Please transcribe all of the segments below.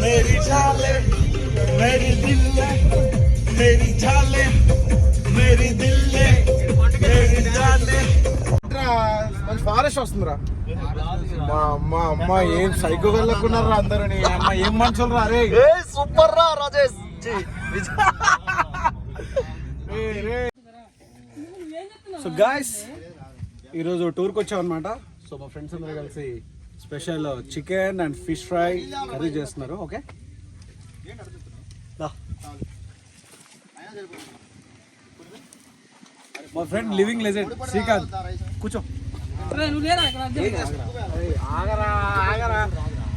मेरी चाले मेरी दिल्ले मेरी चाले मेरी दिल्ले मेरी चाले మంచి ఫారెస్ట్ వస్తుందిరా. మా అమ్మ ఏం సైకో వెళ్ళకున్నారా అందరూ. అమ్మ ఏం మనుషులు రా రే. సూపర్ రా రాజేష్. సో గాయ్స్ ఈరోజు టూర్కి వచ్చాం అనమాట. సో మా ఫ్రెండ్స్ అందరూ కలిసి special chicken and fish fry curry చేస్తున్నారు. ఓకే మా ఫ్రెండ్ లివింగ్ లెజెండ్ శ్రీకాంత్ కూర్చో. ఆగరా ఆగరా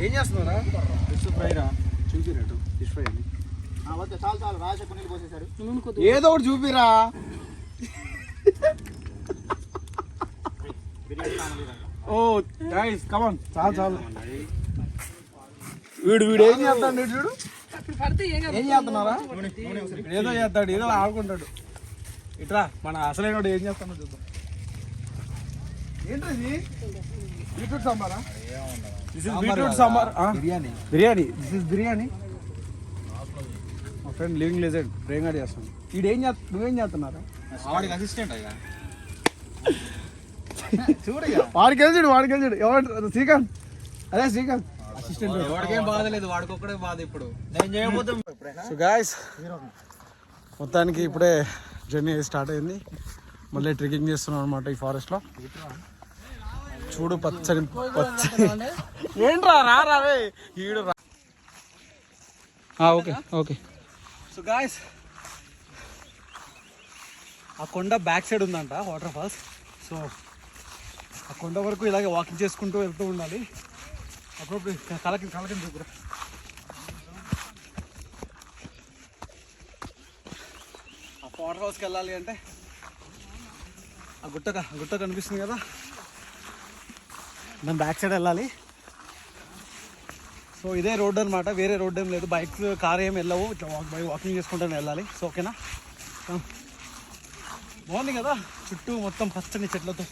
ఏం చేస్తున్నారా? ఫిష్ ఫ్రై రా చూపిరాటు. ఫిష్ ఫ్రై అని ఏదో ఒకటి చూపిరా. ఓ గైస్ కమ్ ఆన్ చాలు చాలు. వీడు ఏం చేస్తాడు చూడు. ఏం చేస్తున్నారా? ఏదో చేస్తాడు ఏదో ఆడుకుంటాడు. ఇట్రా మన అసలైన ఏం చేస్తానో చూద్దాం. ఏంటది? బీట్రూట్ సాంబారా? This is beetroot sambar. Biryani biryani this is biryani. మా ఫ్రెండ్ లివింగ్ లెజెండ్ ప్రేంగా చేస్తాను. వీడేం నువ్వేం చేస్తున్నారా? వాడికి అసిస్టెంట్ అయ్యా. చూడయ్యా వాడికి వెళ్తాడు ఎవరు? శ్రీకాంత్. అదే శ్రీకాంత్ అసిస్టెంట్. వాడికేం బాధ లేదు, వాడికొక్కడే బాధ. ఇప్పుడు నేను చేయబోతాం. సో గాయ్స్ మొత్తానికి ఇప్పుడే జర్నీ స్టార్ట్ అయింది. మళ్ళీ ట్రెక్కింగ్ చేస్తున్నాం అనమాట ఈ ఫారెస్ట్లో. చూడు పచ్చని ఏంట్రా రావే ఈడు రా. Okay okay. సో గాయ్స్ ఆ కొండ బ్యాక్ సైడ్ ఉందంట వాటర్ ఫాల్స్. సో ఆ కొండ వరకు ఇలాగే వాకింగ్ చేసుకుంటూ వెళ్తూ ఉండాలి. అప్పుడప్పుడు కలకి చూపురా. ఆ వాటర్ ఫాల్స్కి వెళ్ళాలి అంటే ఆ గుట్ట కనిపిస్తుంది కదా, దాని బ్యాక్ సైడ్ వెళ్ళాలి. సో ఇదే రోడ్ అనమాట, వేరే రోడ్ ఏం లేదు. బైక్స్ కార్ ఏం వెళ్ళవు, ఇట్లా వాకింగ్ చేసుకుంటూనే వెళ్ళాలి. సో ఓకేనా, బాగుంది కదా చుట్టూ మొత్తం పచ్చని చెట్లతో.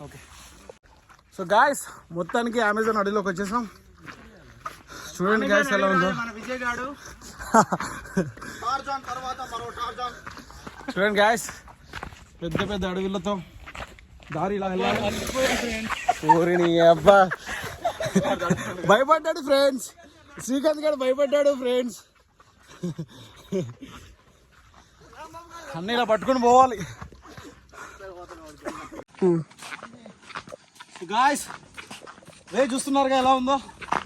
ఓకే సో గాయ్స్ మొత్తానికి అమెజాన్ అడవిలోకి వచ్చేసాం. చూడండి గాయ్స్ ఎలా ఉందో. చూడండి గాయ్స్ పెద్ద పెద్ద అడవులతో దారి ఇలా వెళ్ళాలి. అబ్బా భయపడ్డాడు ఫ్రెండ్స్. శ్రీకాంత్ గారు భయపడ్డాడు ఫ్రెండ్స్. అన్నీ ఇలా పట్టుకొని పోవాలి. గాయ్స్ వే చూస్తున్నారుగా ఎలా ఉందో.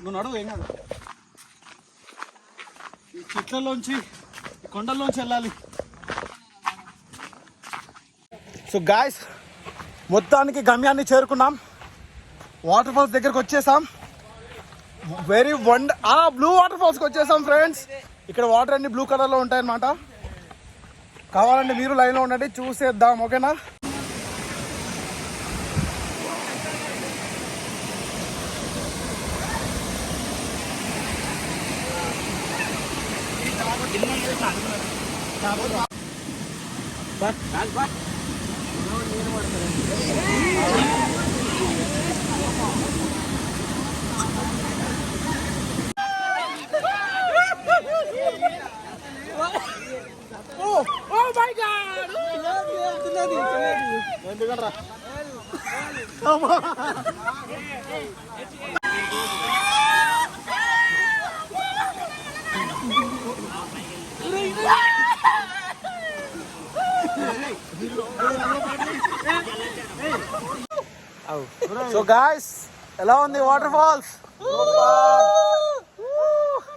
నువ్వు నడువు ఏం కాదు. ఈ చెట్లలోంచి ఈ కొండల్లోంచి వెళ్ళాలి. సో గాయ్స్ మొత్తానికి గమ్యాన్ని చేరుకున్నాం. వాటర్ ఫాల్స్ దగ్గరకు వచ్చేసాం. బ్లూ వాటర్ ఫాల్స్కి వచ్చేసాం ఫ్రెండ్స్. ఇక్కడ వాటర్ అన్ని బ్లూ కలర్లో ఉంటాయన్నమాట. కావాలంటే మీరు లైన్లో ఉండండి, చూసేద్దాం. ఓకేనా, సో గాయ్స్ ఎలా ఉంది waterfalls?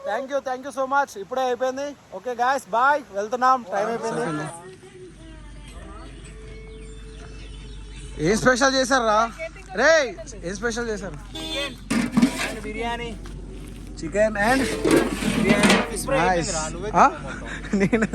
Thank you so much. ఇప్పుడే అయిపోయింది. ఓకే గాయ్స్ బాయ్, వెళ్తున్నాం, టైం అయిపోయింది. ఏం స్పెషల్ చేశారా రే? ఏం స్పెషల్ చేశారు? Biryani, chicken and biryani, fish fry. నేను